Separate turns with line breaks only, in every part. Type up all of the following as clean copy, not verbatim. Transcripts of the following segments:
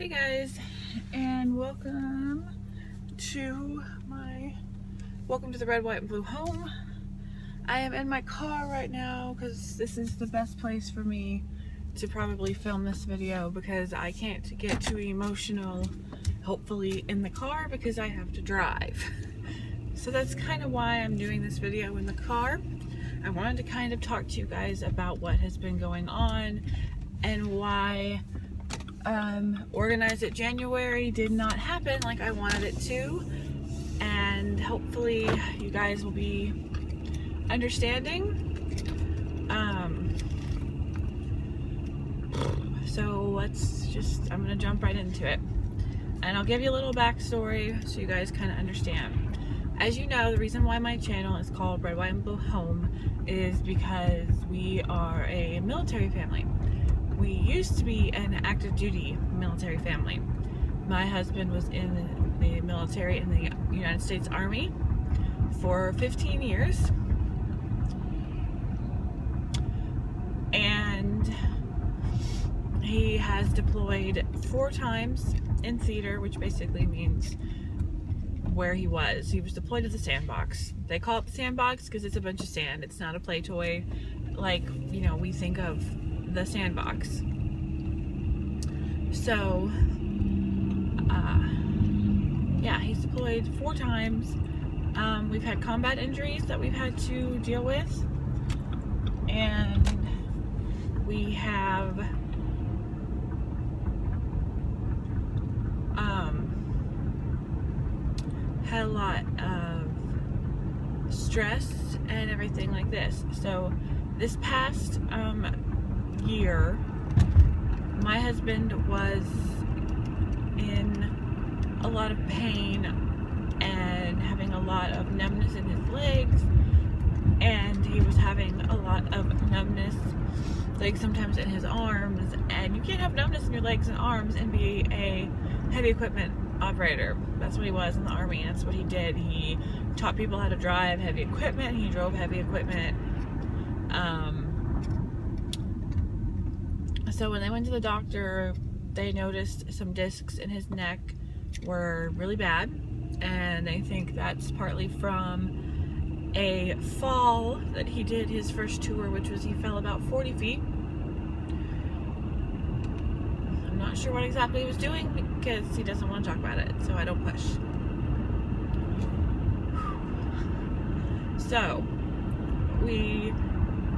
Hey guys, and welcome to the Red, White, and Blue home. I am in my car right now because this is the best place for me to probably film this video because I can't get too emotional, hopefully, in the car because I have to drive. So that's kind of why I'm doing this video in the car. I wanted to kind of talk to you guys about what has been going on and why Organize It January did not happen like I wanted it to, and hopefully you guys will be understanding. So I'm gonna jump right into it, and I'll give you a little backstory so you guys kind of understand. As you know, the reason why my channel is called Red, White, and Blue Home is because we are a military family. We used to be an active duty military family. My husband was in the military in the United States Army for 15 years. And he has deployed 4 times in theater, which basically means where he was. He was deployed to the sandbox. They call it the sandbox because it's a bunch of sand. It's not a play toy like, we think of the sandbox. So yeah, he's deployed 4 times. We've had combat injuries that we've had to deal with, and we have had a lot of stress and everything like this. So this past year, my husband was in a lot of pain and having a lot of numbness in his legs, and he was having a lot of numbness, like sometimes in his arms. And you can't have numbness in your legs and arms and be a heavy equipment operator. That's what he was in the Army. That's what he did. He taught people how to drive heavy equipment. He drove heavy equipment. So when they went to the doctor, they noticed some discs in his neck were really bad, and they think that's partly from a fall that he did his first tour, which was he fell about 40 feet. I'm not sure what exactly he was doing because he doesn't want to talk about it, so I don't push. So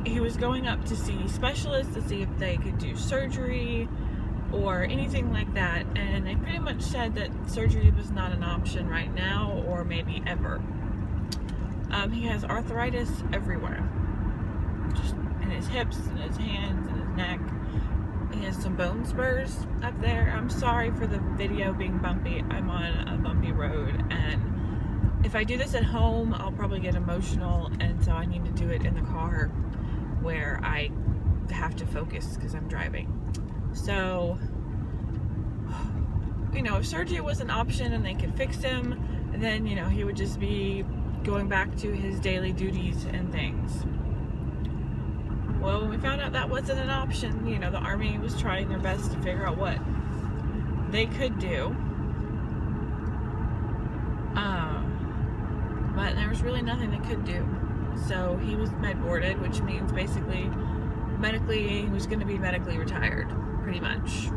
he was going up to see specialists to see if they could do surgery or anything like that, and they pretty much said that surgery was not an option right now or maybe ever. He has arthritis everywhere, just in his hips and his hands and his neck. He has some bone spurs up there. I'm sorry for the video being bumpy. I'm on a bumpy road, and if I do this at home, I'll probably get emotional, and so I need to do it in the car where I have to focus because I'm driving. So, if surgery was an option and they could fix him, then, he would just be going back to his daily duties and things. Well, when we found out that wasn't an option, the Army was trying their best to figure out what they could do. But there was really nothing they could do. So he was med boarded, which means basically he was going to be medically retired, pretty much.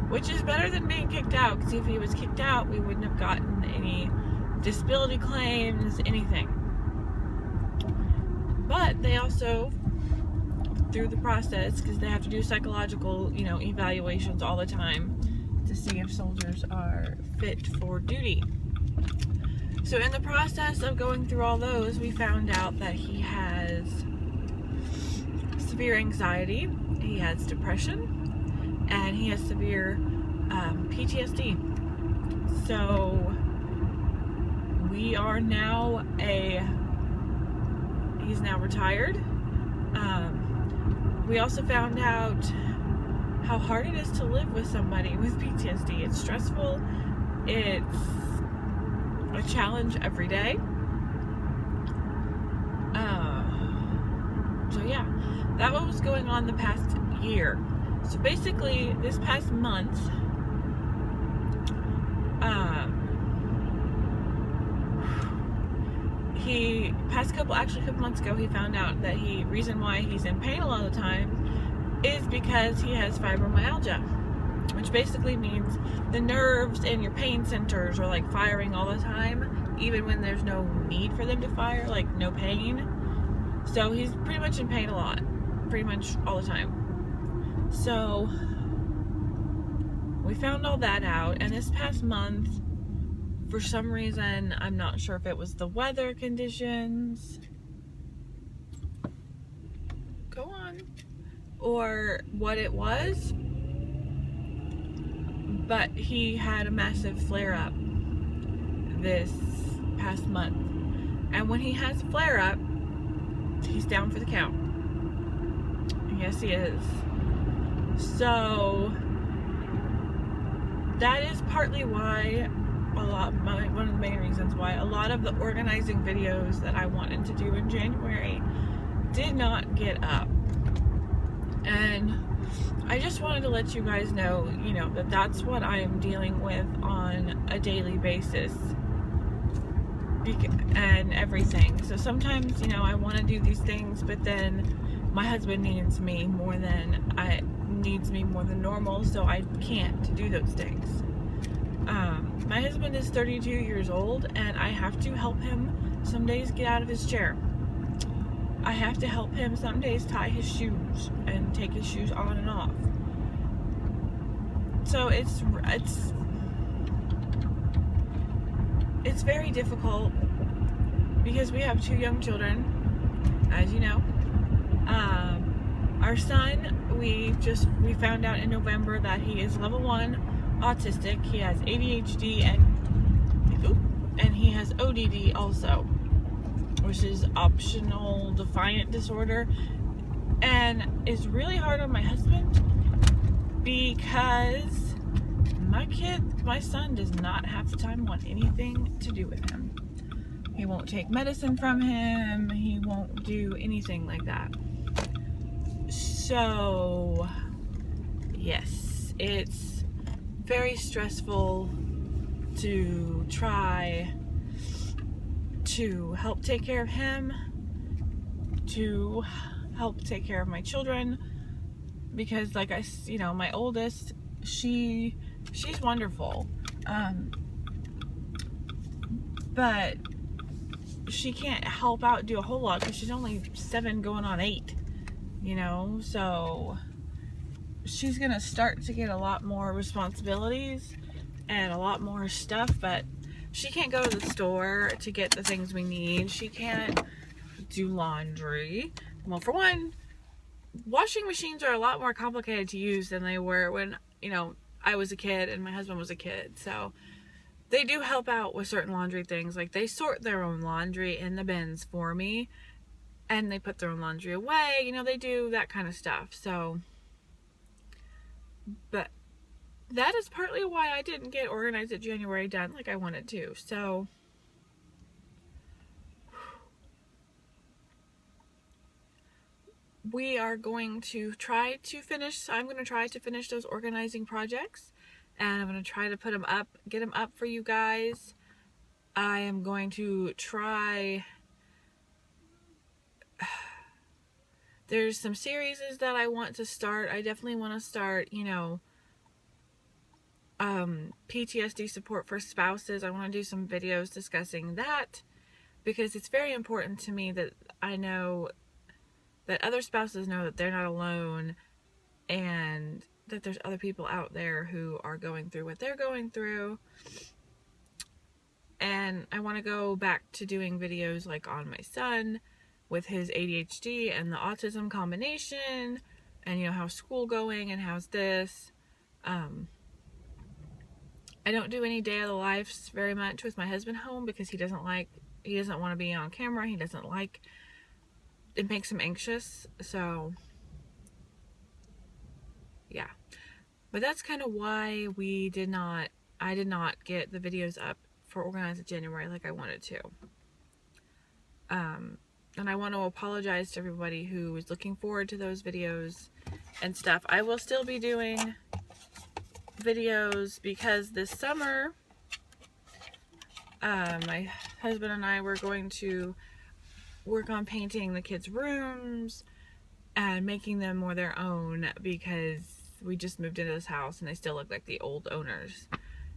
Which is better than being kicked out, because if he was kicked out, we wouldn't have gotten any disability claims, anything. But they also, through the process, because they have to do psychological, evaluations all the time to see if soldiers are fit for duty. So in the process of going through all those, we found out that he has severe anxiety, he has depression, and he has severe PTSD. So we are now he's now retired. We also found out how hard it is to live with somebody with PTSD. It's stressful. It's a challenge every day. So yeah, that was going on the past year. So basically, this past month, He past couple months ago, he found out that reason why he's in pain a lot of the time is because he has fibromyalgia, which basically means the nerves in your pain centers are like firing all the time, even when there's no need for them to fire, like no pain. So he's pretty much in pain a lot, pretty much all the time. So we found all that out, and this past month, for some reason, I'm not sure if it was the weather conditions, go on, or what it was, but he had a massive flare-up this past month. And when he has a flare-up, he's down for the count. Yes, he is. So that is partly why one of the main reasons why a lot of the organizing videos that I wanted to do in January did not get up. And I just wanted to let you guys know, that that's what I am dealing with on a daily basis and everything. So sometimes, I want to do these things, but then my husband needs me more than normal, so I can't do those things. My husband is 32 years old, and I have to help him some days get out of his chair. I have to help him some days tie his shoes and take his shoes on and off. So it's very difficult because we have 2 young children, as you know. Our son, we found out in November that he is level 1 autistic. He has ADHD and he has ODD also, which is optional defiant disorder, and it's really hard on my husband because my son does not half the time want anything to do with him. He won't take medicine from him. He won't do anything like that. So yes, it's very stressful to try to help take care of him, to help take care of my children, because like my oldest, she's wonderful, but she can't help out do a whole lot because she's only 7 going on 8, so she's gonna start to get a lot more responsibilities and a lot more stuff, but she can't go to the store to get the things we need. She can't do laundry. Well, for one, washing machines are a lot more complicated to use than they were when, I was a kid and my husband was a kid. So they do help out with certain laundry things. Like they sort their own laundry in the bins for me, and they put their own laundry away. They do that kind of stuff. So, but that is partly why I didn't get Organize It January done like I wanted to. So we are going to try to finish, I'm going to try to finish those organizing projects, and I'm going to try to put them up, get them up for you guys. I am going to try, there's some series that I want to start. I definitely want to start, PTSD support for spouses. I want to do some videos discussing that because it's very important to me that I know that other spouses know that they're not alone and that there's other people out there who are going through what they're going through. And I want to go back to doing videos like on my son with his ADHD and the autism combination, and how's school going and how's this. I don't do any day of the lives very much with my husband home because he doesn't want to be on camera. He doesn't like, it makes him anxious. So yeah, but that's kind of why I did not get the videos up for Organize It January like I wanted to. And I want to apologize to everybody who was looking forward to those videos and stuff. I will still be doing videos because this summer my husband and I were going to work on painting the kids' rooms and making them more their own, because we just moved into this house and they still look like the old owners.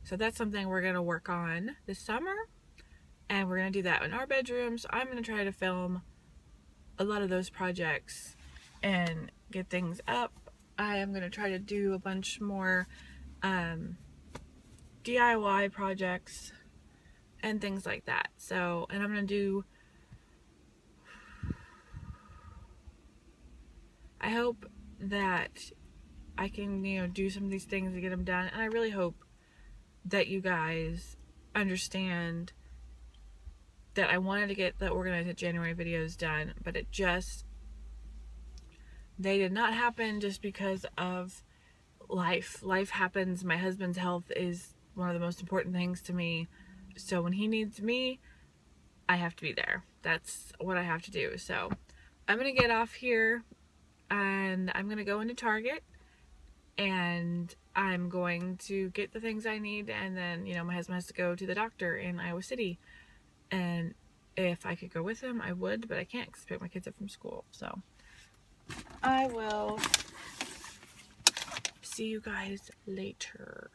So that's something we're going to work on this summer, and we're going to do that in our bedrooms. I'm going to try to film a lot of those projects and get things up. I am going to try to do a bunch more DIY projects and things like that. So, and I'm going to do, I hope that I can, do some of these things to get them done. And I really hope that you guys understand that I wanted to get the Organize January videos done, but they did not happen just because of life. Life happens. My husband's health is one of the most important things to me. So when he needs me, I have to be there. That's what I have to do. So I'm going to get off here and I'm going to go into Target and I'm going to get the things I need. And then, my husband has to go to the doctor in Iowa City. And if I could go with him, I would, but I can't because I pick my kids up from school. So I will see you guys later.